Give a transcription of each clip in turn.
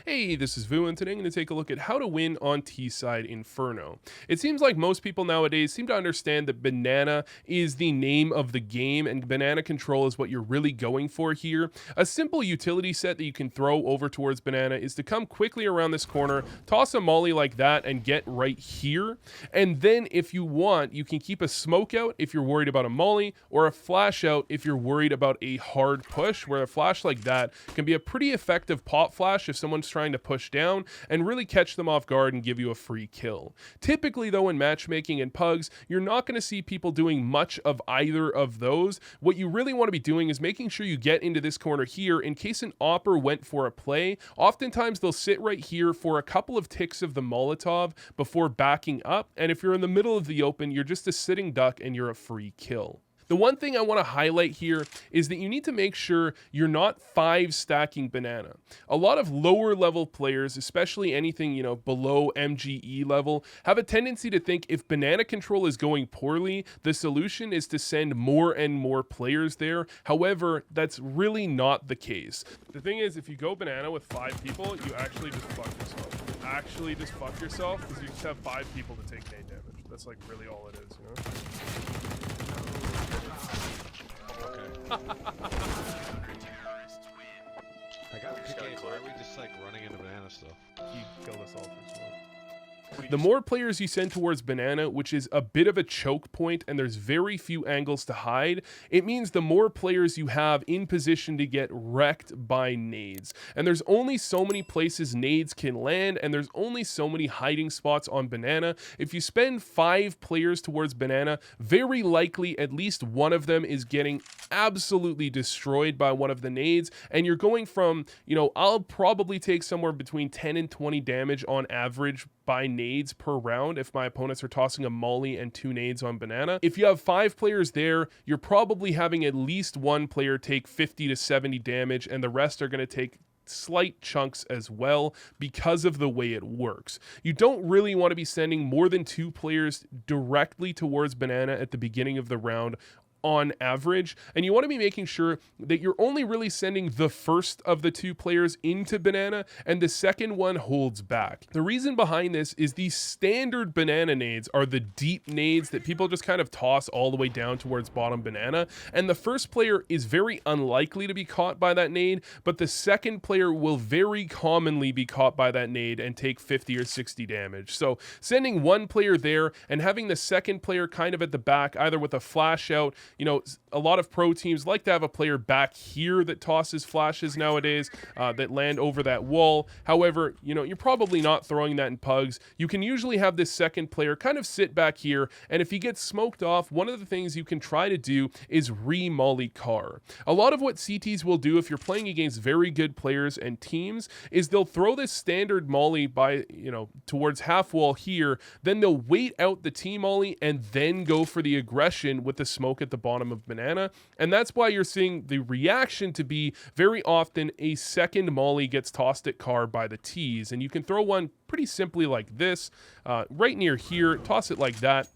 Hey, this is Vu, and today I'm going to take a look at how to win on T Side Inferno. It seems like most people nowadays seem to understand that banana is the name of the game, and banana control is what you're really going for here. A simple utility set that you can throw over towards banana is to come quickly around this corner, toss a molly like that, and get right here. And then if you want, you can keep a smoke out if you're worried about a molly, or a flash out if you're worried about a hard push, where a flash like that can be a pretty effective pop flash if someone's trying to push down and really catch them off guard and give you a free kill. Typically though, in matchmaking and pugs, you're not going to see people doing much of either of those. What you really want to be doing is making sure you get into this corner here in case an opper went for a play. Oftentimes they'll sit right here for a couple of ticks of the Molotov before backing up, and if you're in the middle of the open, you're just a sitting duck and you're a free kill. The one thing I want to highlight here is that you need to make sure you're not 5 stacking banana. A lot of lower level players, especially anything, below MGE level, have a tendency to think if banana control is going poorly, the solution is to send more and more players there. However, that's really not the case. The thing is, if you go banana with 5 people, you actually just fuck yourself. You actually just fuck yourself because you just have 5 people to take nade damage. That's like really all it is, I got PK, why are we just like running into banana stuff? He killed us all for smoke. The more players you send towards banana, which is a bit of a choke point and there's very few angles to hide, it means the more players you have in position to get wrecked by nades. And there's only so many places nades can land, and there's only so many hiding spots on banana. If you spend 5 players towards banana, very likely at least one of them is getting absolutely destroyed by one of the nades, and you're going from, I'll probably take somewhere between 10 and 20 damage on average by nades per round if my opponents are tossing a molly and 2 nades on banana. If you have 5 players there, you're probably having at least one player take 50 to 70 damage, and the rest are going to take slight chunks as well because of the way it works. You don't really want to be sending more than 2 players directly towards banana at the beginning of the round on average, and you want to be making sure that you're only really sending the first of the 2 players into banana and the second one holds back. The reason behind this is these standard banana nades are the deep nades that people just kind of toss all the way down towards bottom banana, and the first player is very unlikely to be caught by that nade, but the second player will very commonly be caught by that nade and take 50 or 60 damage. So sending one player there and having the second player kind of at the back, either with a flash out. A lot of pro teams like to have a player back here that tosses flashes nowadays that land over that wall. However, you're probably not throwing that in pugs. You can usually have this second player kind of sit back here, and if he gets smoked off, one of the things you can try to do is re-molly car. A lot of what CTs will do if you're playing against very good players and teams is they'll throw this standard molly by, towards half wall here, then they'll wait out the T-molly and then go for the aggression with the smoke at the bottom of banana, and that's why you're seeing the reaction to be very often a second molly gets tossed at car by the T's, and you can throw one pretty simply like this, right near here, toss it like that,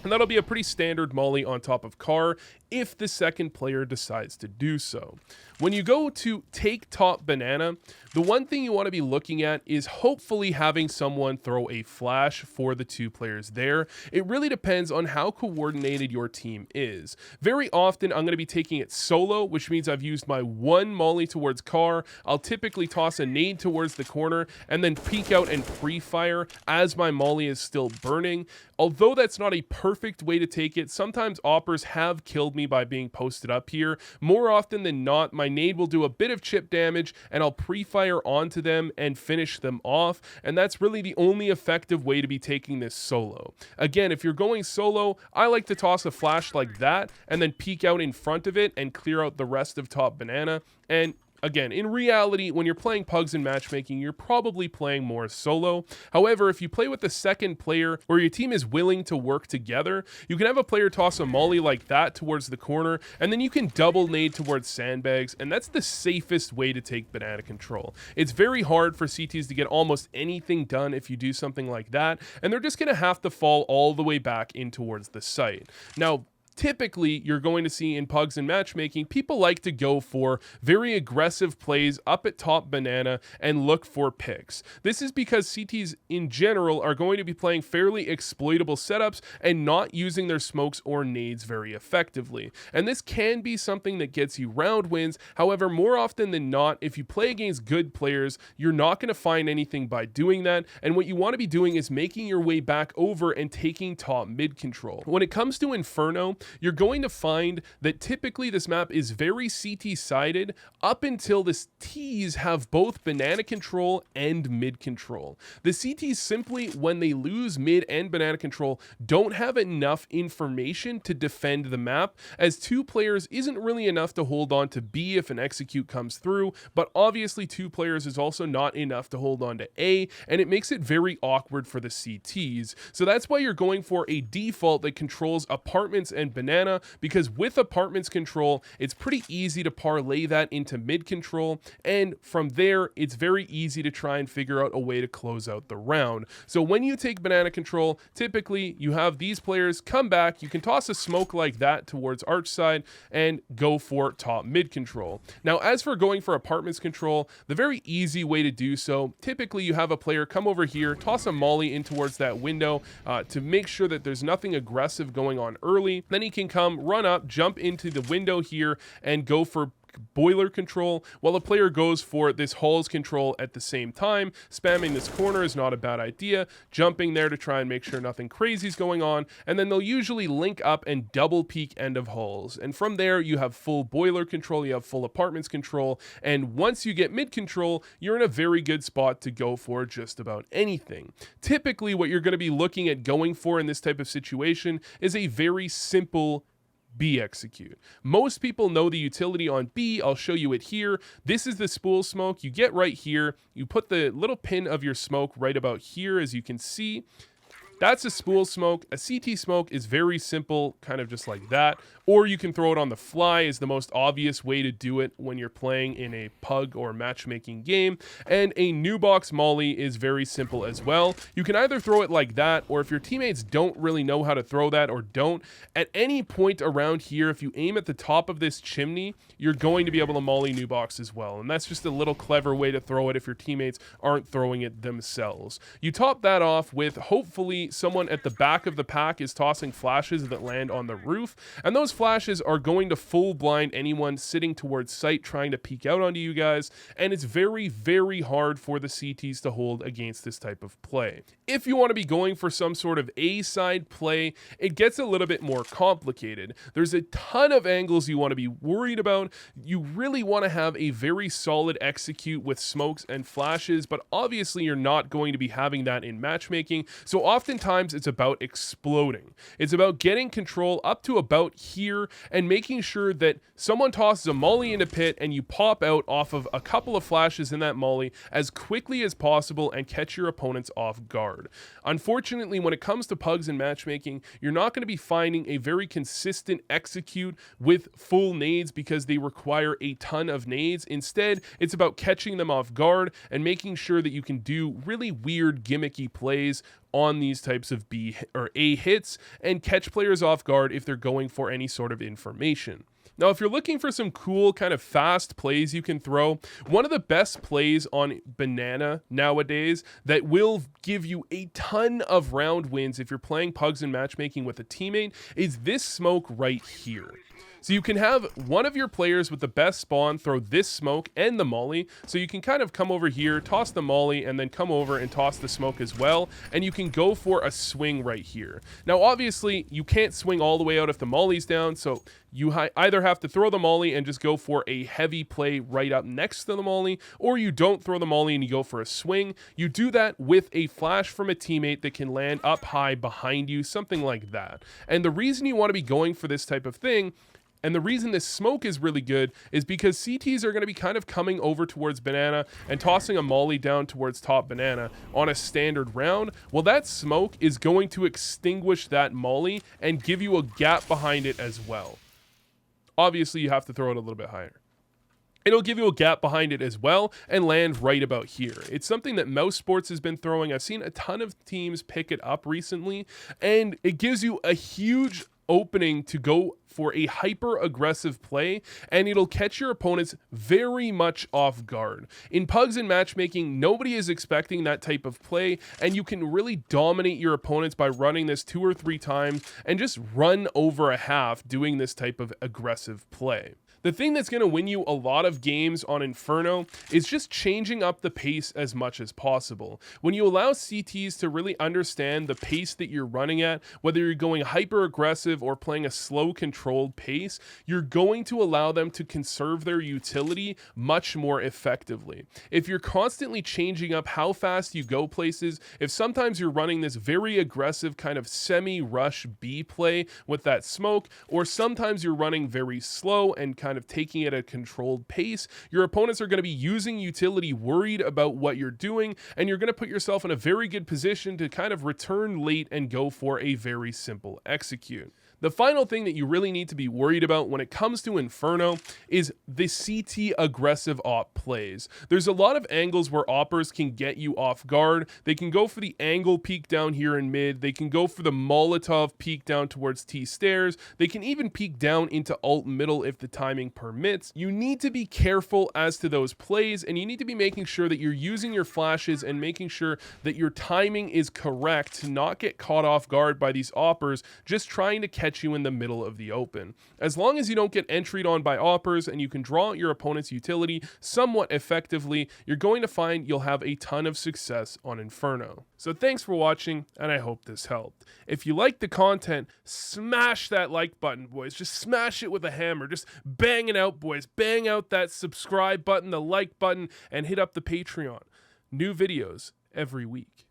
and that'll be a pretty standard molly on top of car if the second player decides to do so. When you go to take top banana, the one thing you want to be looking at is hopefully having someone throw a flash for the 2 players there. It really depends on how coordinated your team is. Very often I'm going to be taking it solo, which means I've used my 1 molly towards car. I'll typically toss a nade towards the corner and then peek out and pre-fire as my molly is still burning. Although that's not a perfect way to take it, sometimes oppers have killed me by being posted up here. More often than not, my nade will do a bit of chip damage and I'll pre-fire onto them and finish them off, and that's really the only effective way to be taking this solo. Again, if you're going solo, I like to toss a flash like that and then peek out in front of it and clear out the rest of top banana. And again, in reality, when you're playing pugs and matchmaking, you're probably playing more solo. However, if you play with the second player or your team is willing to work together, you can have a player toss a molly like that towards the corner, and then you can double nade towards sandbags, and that's the safest way to take banana control. It's very hard for CTs to get almost anything done if you do something like that, and they're just going to have to fall all the way back in towards the site. Now, typically you're going to see in pugs and matchmaking, people like to go for very aggressive plays up at top banana and look for picks. This is because CTs in general are going to be playing fairly exploitable setups and not using their smokes or nades very effectively. And this can be something that gets you round wins. However, more often than not, if you play against good players, you're not going to find anything by doing that. And what you want to be doing is making your way back over and taking top mid control. When it comes to Inferno, you're going to find that typically this map is very CT sided up until the T's have both banana control and mid control. The CTs simply, when they lose mid and banana control, don't have enough information to defend the map, as two players isn't really enough to hold on to B if an execute comes through, but obviously two players is also not enough to hold on to A, and it makes it very awkward for the CTs. So that's why you're going for a default that controls apartments and banana, because with apartments control, it's pretty easy to parlay that into mid control, and from there, it's very easy to try and figure out a way to close out the round. So when you take banana control, typically you have these players come back, you can toss a smoke like that towards arch side and go for top mid control. Now, as for going for apartments control, the very easy way to do so, typically you have a player come over here, toss a molly in towards that window to make sure that there's nothing aggressive going on early. Then he can come, run up, jump into the window here, and go for boiler control, while the player goes for this halls control at the same time. Spamming this corner is not a bad idea, jumping there to try and make sure nothing crazy is going on, and then they'll usually link up and double peek end of halls. And from there, you have full boiler control, you have full apartments control, and once you get mid control, you're in a very good spot to go for just about anything. Typically, what you're going to be looking at going for in this type of situation is a very simple B execute. Most people know the utility on B. I'll show you it here. This is the spool smoke. You get right here. You put the little pin of your smoke right about here, as you can see. That's a spool smoke. A CT smoke is very simple, kind of just like that. Or you can throw it on the fly is the most obvious way to do it when you're playing in a pug or matchmaking game. And a new box molly is very simple as well. You can either throw it like that, or if your teammates don't really know how to throw that or don't, at any point around here, if you aim at the top of this chimney, you're going to be able to molly new box as well. And that's just a little clever way to throw it if your teammates aren't throwing it themselves. You top that off with hopefully someone at the back of the pack is tossing flashes that land on the roof, and those flashes are going to full blind anyone sitting towards sight trying to peek out onto you guys, and it's very, very hard for the CTs to hold against this type of play. If you want to be going for some sort of A side play, it gets a little bit more complicated. There's a ton of angles you want to be worried about. You really want to have a very solid execute with smokes and flashes, but obviously you're not going to be having that in matchmaking, so oftentimes it's about exploding. It's about getting control up to about here and making sure that someone tosses a molly in a pit and you pop out off of a couple of flashes in that molly as quickly as possible and catch your opponents off guard. Unfortunately, when it comes to pugs and matchmaking, you're not going to be finding a very consistent execute with full nades because they require a ton of nades. Instead, it's about catching them off guard and making sure that you can do really weird gimmicky plays on these types of B or A hits and catch players off guard if they're going for any sort of information. Now, if you're looking for some cool kind of fast plays you can throw, one of the best plays on banana nowadays that will give you a ton of round wins if you're playing pugs and matchmaking with a teammate is this smoke right here. So you can have one of your players with the best spawn throw this smoke and the molly. So you can kind of come over here, toss the molly, and then come over and toss the smoke as well. And you can go for a swing right here. Now, obviously, you can't swing all the way out if the molly's down. So you either have to throw the molly and just go for a heavy play right up next to the molly, or you don't throw the molly and you go for a swing. You do that with a flash from a teammate that can land up high behind you, something like that. And the reason you want to be going for this type of thing, and the reason this smoke is really good, is because CTs are going to be kind of coming over towards banana and tossing a molly down towards top banana on a standard round. Well, that smoke is going to extinguish that molly and give you a gap behind it as well. Obviously, you have to throw it a little bit higher. It'll give you a gap behind it as well and land right about here. It's something that Mouse Sports has been throwing. I've seen a ton of teams pick it up recently, and it gives you a huge opening to go for a hyper aggressive play, and it'll catch your opponents very much off guard. In pugs and matchmaking, nobody is expecting that type of play, and you can really dominate your opponents by running this 2 or 3 times and just run over a half doing this type of aggressive play. The thing that's going to win you a lot of games on Inferno is just changing up the pace as much as possible. When you allow CTs to really understand the pace that you're running at, whether you're going hyper aggressive or playing a slow controlled pace, you're going to allow them to conserve their utility much more effectively. If you're constantly changing up how fast you go places, if sometimes you're running this very aggressive kind of semi-rush B play with that smoke, or sometimes you're running very slow and kind of taking it at a controlled pace, your opponents are going to be using utility worried about what you're doing, and you're going to put yourself in a very good position to kind of return late and go for a very simple execute. The final thing that you really need to be worried about when it comes to Inferno is the CT aggressive op plays. There's a lot of angles where oppers can get you off guard. They can go for the angle peek down here in mid. They can go for the Molotov peek down towards T stairs. They can even peek down into alt middle if the timing permits. You need to be careful as to those plays, and you need to be making sure that you're using your flashes and making sure that your timing is correct to not get caught off guard by these oppers just trying to catch you in the middle of the open. As long as you don't get entryed on by oppers and you can draw out your opponent's utility somewhat effectively, you're going to find you'll have a ton of success on Inferno. So thanks for watching, and I hope this helped. If you like the content, smash that like button, boys. Just smash it with a hammer. Just bang it out, boys. Bang out that subscribe button, the like button, and hit up the Patreon. New videos every week.